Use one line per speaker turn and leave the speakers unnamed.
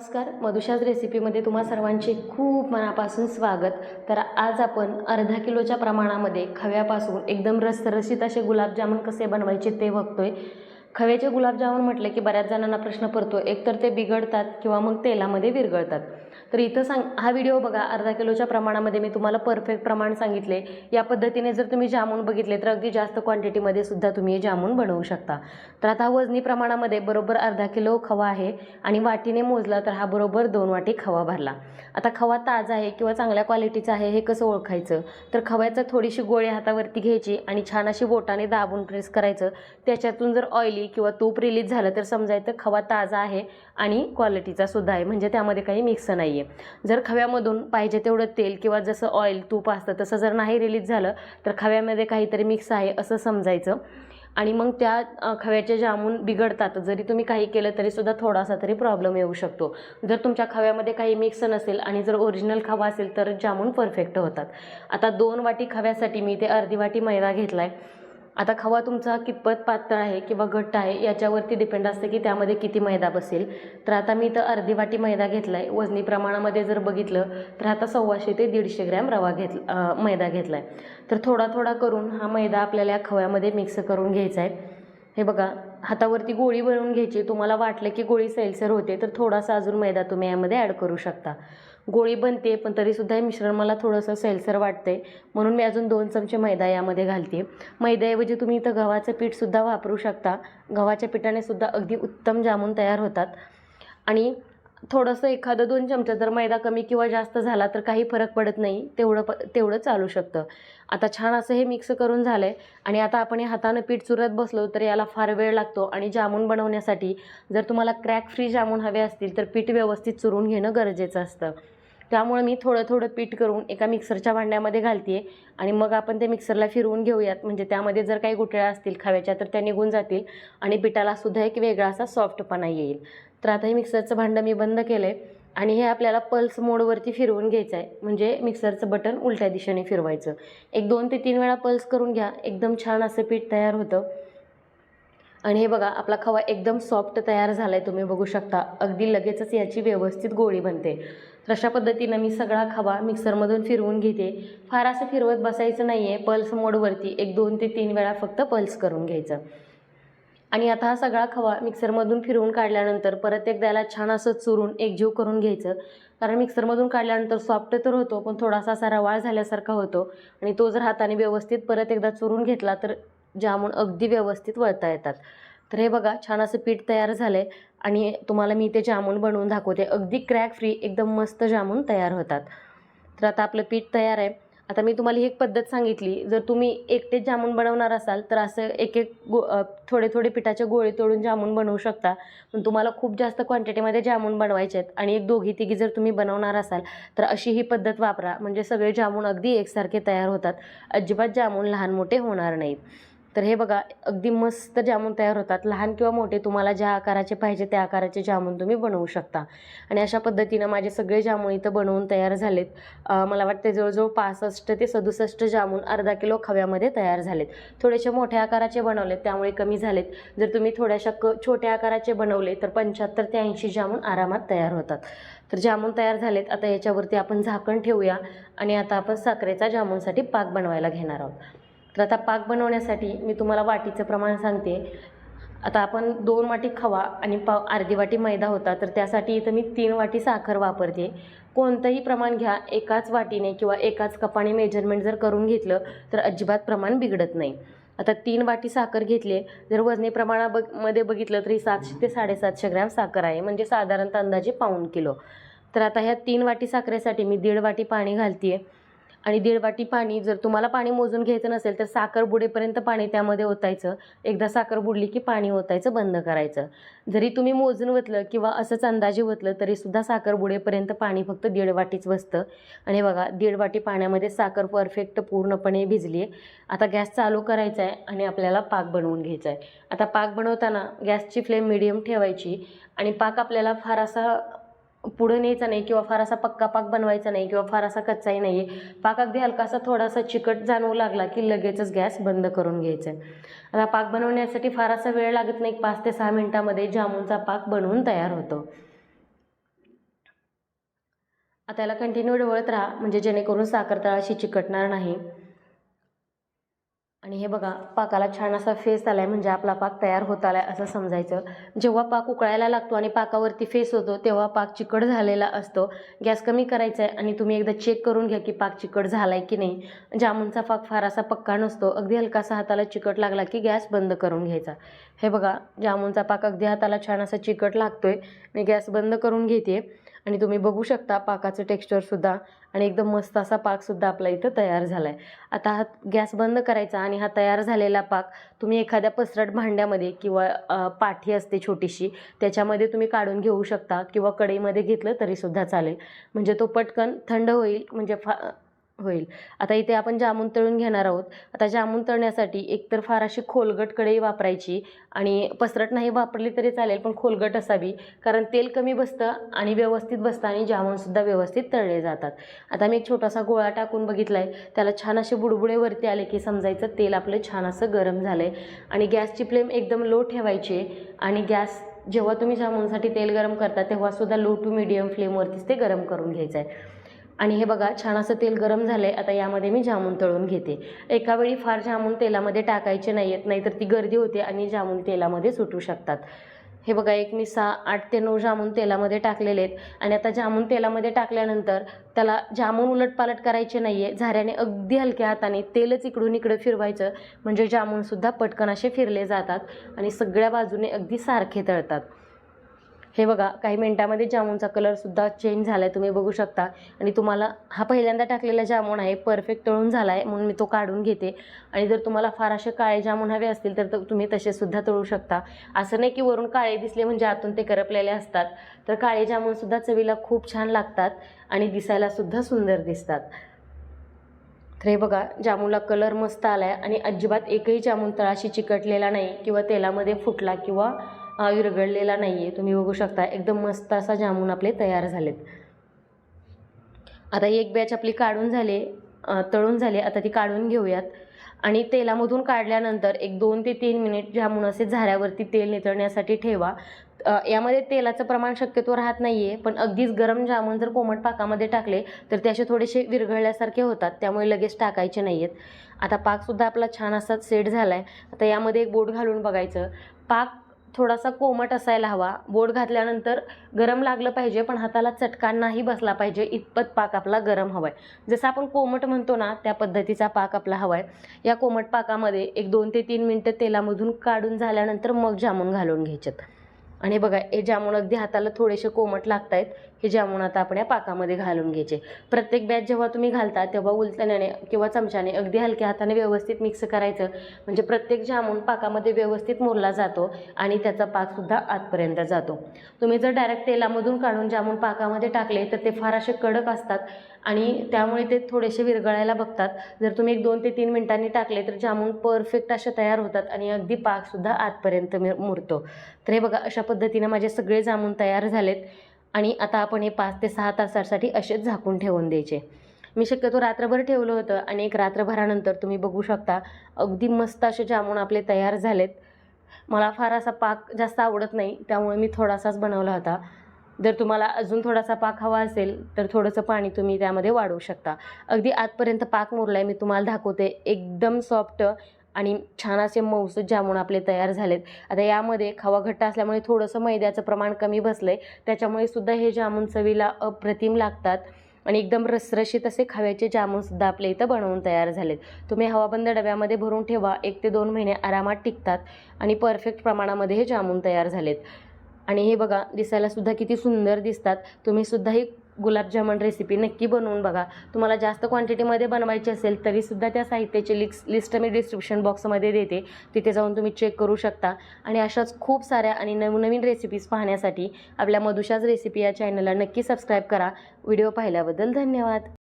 नमस्कार, मधुशाज रेसिपीमध्ये तुम्हा सर्वांचे खूप मनापासून स्वागत। तर आज आपण अर्धा किलोच्या प्रमाणामध्ये खव्यापासून एकदम रसरशीत असे गुलाबजामुन कसे बनवायचे ते बघतोय। खव्याचे गुलाबजामुन म्हटले की बऱ्याच जणांना प्रश्न पडतो, एकतर ते बिघडतात किंवा मग तेलामध्ये विरघळतात। तर इथं हा व्हिडिओ बघा, अर्धा किलोच्या प्रमाणामध्ये मी तुम्हाला परफेक्ट प्रमाण सांगितले। या पद्धतीने जर तुम्ही जामुन बघितले तर अगदी जास्त क्वांटिटीमध्ये सुद्धा तुम्ही हे जामुन बनवू शकता। तर आता वजनी प्रमाणामध्ये बरोबर अर्धा किलो खवा आहे आणि वाटीने मोजला तर हा बरोबर 2 वाटी खवा भरला। आता खवा ताजा आहे किंवा चांगल्या क्वालिटीचा आहे हे कसं ओळखायचं, तर खव्याचं थोडीशी गोळी हातावरती घ्यायची आणि छान अशी बोटाने दाबून प्रेस करायचं। त्याच्यातून जर ऑइली किंवा तूप रिलीज झालं तर समजायचं खवा ताजा आहे आणि क्वालिटीचा सुद्धा आहे, म्हणजे त्यामध्ये काही मिक्स नाही आहे। जर खव्यामधून पाहिजे तेवढं तेल किंवा जसं ऑइल तूप असतं तसं जर नाही रिलीज झालं तर खव्यामध्ये काहीतरी मिक्स आहे असं समजायचं। आणि मग त्या खव्याचे जामुन बिघडतात। जरी तुम्ही काही केलं तरी सुद्धा थोडासा तरी प्रॉब्लेम येऊ शकतो। जर तुमच्या खव्यामध्ये काही मिक्स नसेल आणि जर ओरिजिनल खवा असेल तर जामुन परफेक्ट होतात। आता 2 वाटी खव्यासाठी मी इथे अर्धी वाटी मैदा घेतलाय। आता खवा तुमचा कितपत पातळ आहे किंवा घट्ट आहे याच्यावरती डिपेंड असते की त्यामध्ये किती मैदा बसेल। तर आता मी इथं अर्धी वाटी मैदा घेतलाय। वजनी प्रमाणामध्ये जर बघितलं तर आता 125 ते 150 ग्रॅम मैदा घेतलाय। तर थोडा थोडा करून हा मैदा आपल्याला या खव्यामध्ये मिक्स करून घ्यायचा आहे। हे बघा, हातावरती गोळी बनवून घ्यायची। तुम्हाला वाटलं की गोळी सैलसर होते तर थोडासा अजून मैदा तुम्ही यामध्ये ॲड करू शकता। गोळी बनते पण तरीसुद्धा हे मिश्रण मला थोडंसं सैलसर वाटतंय, म्हणून मी अजून 2 चमचे मैदा यामध्ये घालते। मैद्याऐवजी तुम्ही इथं गव्हाचं पीठसुद्धा वापरू शकता। गव्हाच्या पिठाने सुद्धा अगदी उत्तम जामुन तयार होतात। आणि थोडंसं एखादं 2 चमचे जर मैदा कमी किंवा जास्त झाला तर काही फरक पडत नाही, तेवढं चालू शकतं। आता छान असं हे मिक्स करून झालंय आणि आता आपण हे हाताने पीठ चुरत बसलो तर याला फार वेळ लागतो। आणि जामुन बनवण्यासाठी जर तुम्हाला क्रॅक फ्री जामुन हवे असतील तर पीठ व्यवस्थित चुरून घेणं गरजेचं असतं। त्यामुळे मी थोडं थोडं पीठ करून एका मिक्सरच्या भांड्यामध्ये घालते आणि मग आपण ते मिक्सरला फिरवून घेऊयात, म्हणजे त्यामध्ये जर काही गुठळ्या असतील खव्याच्या तर त्या निघून जातील आणि पिठाला सुद्धा एक वेगळा असा सॉफ्टपणा येईल। तर आता हे मिक्सरचं भांडं मी बंद केलंय आणि हे आपल्याला पल्स मोडवरती फिरवून घ्यायचं आहे, म्हणजे मिक्सरचं बटन उलट्या दिशेने फिरवायचं। एक 2 ते 3 वेळा पल्स करून घ्या, एकदम छान असं पीठ तयार होतं। आणि हे बघा, आपला खवा एकदम सॉफ्ट तयार झाला आहे, तुम्ही बघू शकता। अगदी लगेचच याची व्यवस्थित गोळी बनते। तर अशा पद्धतीनं मी सगळा खवा मिक्सरमधून फिरवून घेते। फार असं फिरवत बसायचं नाही आहे, पल्स मोडवरती एक 2 ते 3 वेळा फक्त पल्स करून घ्यायचं। आणि आता हा सगळा खवा मिक्सरमधून फिरवून काढल्यानंतर परत एकदा याला छान असं चुरून एकजीव करून घ्यायचं, कारण मिक्सरमधून काढल्यानंतर सॉफ्ट तर होतो पण थोडासा असा रवाळ झाल्यासारखा होतो। आणि तो जर हाताने व्यवस्थित परत एकदा चुरून घेतला तर जामुन अगदी व्यवस्थित वळता येतात। तर हे बघा, छान असं पीठ तयार झालंय आणि तुम्हाला मी ते जामुन बनवून दाखवते। अगदी क्रॅक फ्री एकदम मस्त जामुन तयार होतात। तर आता आपलं पीठ तयार आहे। आता मी तुम्हाला ही एक पद्धत सांगितली, जर तुम्ही एकटेच जामुन बनवणार असाल तर असं एक थोडे थोडे पिठाचे गोळे तोडून जामुन बनवू शकता। पण तुम्हाला खूप जास्त क्वांटिटीमध्ये जामुन बनवायचे आहेत आणि एक 2-3 जर तुम्ही बनवणार असाल तर अशी ही पद्धत वापरा, म्हणजे सगळे जामुन अगदी एकसारखे तयार होतात। अजिबात जामुन लहान मोठे होणार नाहीत। तर हे बघा, अगदी मस्त जामुन तयार होतात। लहान किंवा मोठे तुम्हाला ज्या आकाराचे पाहिजे त्या आकाराचे जामुन तुम्ही बनवू शकता। आणि अशा पद्धतीनं माझे सगळे जामुन इथं बनवून तयार झालेत। मला वाटते जवळजवळ 65 ते 67 जामुन अर्धा किलो खव्यामध्ये तयार झालेत। थोडेसे मोठ्या आकाराचे बनवलेत त्यामुळे कमी झालेत। जर तुम्ही थोड्याशा छोट्या आकाराचे बनवले तर 75 ते 80 जामुन आरामात तयार होतात। तर जामुन तयार झालेत। आता याच्यावरती आपण झाकण ठेवूया आणि आता आपण साखरेचा जामुनसाठी पाक बनवायला घेणार आहोत। तर आता पाक बनवण्यासाठी मी तुम्हाला वाटीचं प्रमाण सांगते। आता आपण 2 वाटी खवा आणि अर्धी वाटी मैदा होता, तर त्यासाठी इथं मी 3 वाटी साखर वापरते। कोणतंही प्रमाण घ्या, एकाच वाटीने किंवा एकाच कपाने मेजरमेंट जर करून घेतलं तर अजिबात प्रमाण बिघडत नाही। आता 3 वाटी साखर घेतली। जर वजनी प्रमाणामध्ये बघितलं तरी 700 ते 750 ग्रॅम साखर आहे, म्हणजे साधारणतः अंदाजे पाऊण किलो। तर आता ह्या 3 वाटी साखरेसाठी मी 1.5 वाटी पाणी घालते आणि 1.5 वाटी पाणी, जर तुम्हाला पाणी मोजून घ्यायचं नसेल तर साखर बुडेपर्यंत पाणी त्यामध्ये ओतायचं। एकदा साखर बुडली की पाणी ओतायचं बंद करायचं। जरी तुम्ही मोजून ओतलं किंवा असंच अंदाजे ओतलं तरीसुद्धा साखर बुडेपर्यंत पाणी फक्त 1.5 वाटीच बसतं। आणि बघा, 1.5 वाटी पाण्यामध्ये साखर परफेक्ट पूर्णपणे भिजली आहे। आता गॅस चालू करायचा आहे आणि आपल्याला पाक बनवून घ्यायचा आहे। आता पाक बनवताना गॅसची फ्लेम मीडियम ठेवायची आणि पाक आपल्याला फार असा पुढे न्यायचा नाही किंवा फार असा पक्का पाक बनवायचा नाही किंवा फार असा कच्चाही नाही आहे। पाक अगदी हलकासा थोडासा चिकट जाणवू लागला की लगेचच गॅस बंद करून घ्यायचा आहे। आता पाक बनवण्यासाठी फार असा वेळ लागत नाही, 5 ते 6 मिनिटांमध्ये जामुनचा पाक बनवून तयार होतो। आता याला कंटिन्यू ढवळत राहा, म्हणजे जेणेकरून साखर तळाशी चिकटणार नाही. आणि हे बघा, पाकाला छान असा फेस आलाय, म्हणजे आपला पाक तयार होत आलाय असं समजायचं. जेव्हा पाक उकळायला लागतो आणि पाकावरती फेस होतो तेव्हा पाक चिकट झालेला असतो. गॅस कमी करायचा आहे आणि तुम्ही एकदा चेक करून घ्या की पाक चिकट झालाय की नाही. जामुनचा पाक फार असा पक्का नसतो, अगदी हलकासा हाताला चिकट लागला की गॅस बंद करून घ्यायचा. हे बघा, जामुनचा पाक अगदी हाताला छान असा चिकट लागतोय. मी गॅस बंद करून घेते आणि तुम्ही बघू शकता पाकाचं टेक्स्चरसुद्धा, आणि एकदम मस्त असा पाकसुद्धा आपला इथं तयार झाला आहे. आता हा गॅस बंद करायचा आणि हा तयार झालेला पाक तुम्ही एखाद्या पसरट भांड्यामध्ये किंवा पाठी असते छोटीशी त्याच्यामध्ये तुम्ही काढून घेऊ शकता, किंवा कढईमध्ये घेतलं तरीसुद्धा चालेल, म्हणजे तो पटकन थंड होईल, म्हणजे होईल. आता इथे आपण जामून तळून घेणार आहोत. आता जामून तळण्यासाठी एकतर फार अशी खोलगट कढई वापरायची, आणि पसरट नाही वापरली तरी चालेल पण खोलगट असावी, कारण तेल कमी बसतं आणि व्यवस्थित बसतं आणि जामूनसुद्धा व्यवस्थित तळले जातात. आता मी एक छोटासा गोळा टाकून बघितला आहे, त्याला छान असे बुडबुडे वरती आले की समजायचं तेल आपलं छान असं गरम झालं आहे. आणि गॅसची फ्लेम एकदम लो ठेवायची, आणि गॅस जेव्हा तुम्ही जामूनसाठी तेल गरम करता तेव्हासुद्धा लो टू मीडियम फ्लेमवरतीच ते गरम करून घ्यायचं आहे. आणि हे बघा, छान असं तेल गरम झालं आहे. आता यामध्ये मी जामून तळून घेते. एका वेळी फार जामून तेलामध्ये टाकायचे नाही आहेत, नाहीतर ती गर्दी होते आणि जामून तेलामध्ये सुटू शकतात. हे बघा, एक मी 8 ते 9 जामून तेलामध्ये टाकलेले आहेत. आणि आता जामून तेलामध्ये टाकल्यानंतर त्याला जामून उलटपालट करायचे नाही आहे, झाऱ्याने अगदी हलक्या हाताने तेलच इकडून इकडे फिरवायचं, म्हणजे जामूनसुद्धा पटकन असे फिरले जातात आणि सगळ्या बाजूने अगदी सारखे तळतात. हे बघा, काही मिनिटामध्ये जामूनचा कलरसुद्धा चेंज झाला आहे, तुम्ही बघू शकता. आणि तुम्हाला हा पहिल्यांदा टाकलेला जामून आहे, परफेक्ट तळून झाला आहे म्हणून मी तो काढून घेते. आणि जर तुम्हाला फार असे काळे जामून हवे असतील तर तुम्ही तसेसुद्धा तळू शकता. असं नाही की वरून काळे दिसले म्हणजे आतून ते करपलेले असतात, तर काळे जामूनसुद्धा चवीला खूप छान लागतात आणि दिसायलासुद्धा सुंदर दिसतात. तर हे बघा, जामूनला कलर मस्त आला आहे आणि अजिबात एकही जामून तळाशी चिकटलेला नाही किंवा तेलामध्ये फुटला किंवा विरघळलेला नाही आहे. तुम्ही बघू शकता एकदम मस्त असा जामून आपले तयार झालेत. आता एक बॅच आपली काढून झाली, तळून झाली. आता ती काढून घेऊयात. आणि तेलामधून काढल्यानंतर एक 2 ते 3 मिनिट जामून असे झाऱ्यावरती तेल नितळण्यासाठी ठेवा. यामध्ये तेलाचं प्रमाण शक्यतो राहत नाही आहे, पण अगदीच गरम जामून जर कोमट पाकामध्ये टाकले तर ते असे थोडेसे विरघळल्यासारखे होतात, त्यामुळे लगेच टाकायचे नाही आहेत. आता पाकसुद्धा आपला छान असा सेट झाला आहे. आता यामध्ये एक बोट घालून बघायचं. पाक थोडासा कोमट असायला हवा. बोट घातल्यानंतर गरम लागलं पाहिजे, पण हाताला चटका नाही बसला पाहिजे इतपत पाक आपला गरम हवा आहे. जसं आपण कोमट म्हणतो ना, त्या पद्धतीचा पाक आपला हवा आहे. या कोमट पाकामध्ये एक 2 ते 3 मिनिटं तेलामधून काढून झाल्यानंतर मग जामून घालून घ्यायचेत. आणि बघा, हे जामून अगदी हाताला थोडेसे कोमट लागत आहेत. हे जामून आता आपण या पाकामध्ये घालून घ्यायचे. प्रत्येक बॅच जेव्हा तुम्ही घालता तेव्हा उलटण्याने किंवा चमच्याने अगदी हलक्या हाताने व्यवस्थित मिक्स करायचं, म्हणजे प्रत्येक जामून पाकामध्ये व्यवस्थित मुरला जातो आणि त्याचा पाकसुद्धा आतपर्यंत जातो. तुम्ही जर डायरेक्ट तेलामधून काढून जामून पाकामध्ये टाकले तर ते फार असे कडक असतात आणि त्यामुळे ते थोडेसे विरघळायला बघतात. जर तुम्ही एक 2 ते 3 मिनिटांनी टाकले तर जामून परफेक्ट असे तयार होतात आणि अगदी पाकसुद्धा आतपर्यंत मुरतो. तर हे बघा, अशा पद्धतीने माझे सगळे जामून तयार झालेत. आणि आता आपण हे 5 ते 6 तासासाठी असेच झाकून ठेवून द्यायचे. मी शक्यतो रात्रभर ठेवलं होतं आणि एक रात्रभरानंतर तुम्ही बघू शकता अगदी मस्त असे जामून आपले तयार झालेत. मला फार असा पाक जास्त आवडत नाही, त्यामुळे मी थोडासाच बनवला होता. जर तुम्हाला अजून थोडासा पाक हवा असेल तर थोडंसं पाणी तुम्ही त्यामध्ये वाढवू शकता. अगदी आतपर्यंत पाक मुरला आहे, मी तुम्हाला दाखवते. एकदम सॉफ्ट आणि छान असे मऊसूत जामून आपले तयार झालेत. आता यामध्ये खवा घट्ट असल्यामुळे थोडंसं मैद्याचं प्रमाण कमी बसलं आहे, त्याच्यामुळे सुद्धा हे जामून चवीला अप्रतिम लागतात. आणि एकदम रसरशीत असे खव्याचे जामूनसुद्धा आपल्या इथं बनवून तयार झालेत. तुम्ही हवाबंद डब्यामध्ये भरून ठेवा, 1 ते 2 महिने आरामात टिकतात आणि परफेक्ट प्रमाणामध्ये हे जामून तयार झालेत. आणि हे बघा, दिसायलासुद्धा किती सुंदर दिसतात. तुम्हीसुद्धा ही गुलाबजामुन रेसिपी नक्की बनवून बघा. तुम्हाला जास्त क्वांटिटीमध्ये बनवायची असेल तरीसुद्धा त्या साहित्याची लिस्ट मी डिस्क्रिप्शन बॉक्समध्ये देते, तिथे जाऊन तुम्ही चेक करू शकता. आणि अशाच खूप साऱ्या आणि नवनवीन रेसिपीज पाहण्यासाठी आपल्या मधुशाज रेसिपी या चॅनलला नक्की सबस्क्राईब करा. व्हिडिओ पाहिल्याबद्दल धन्यवाद.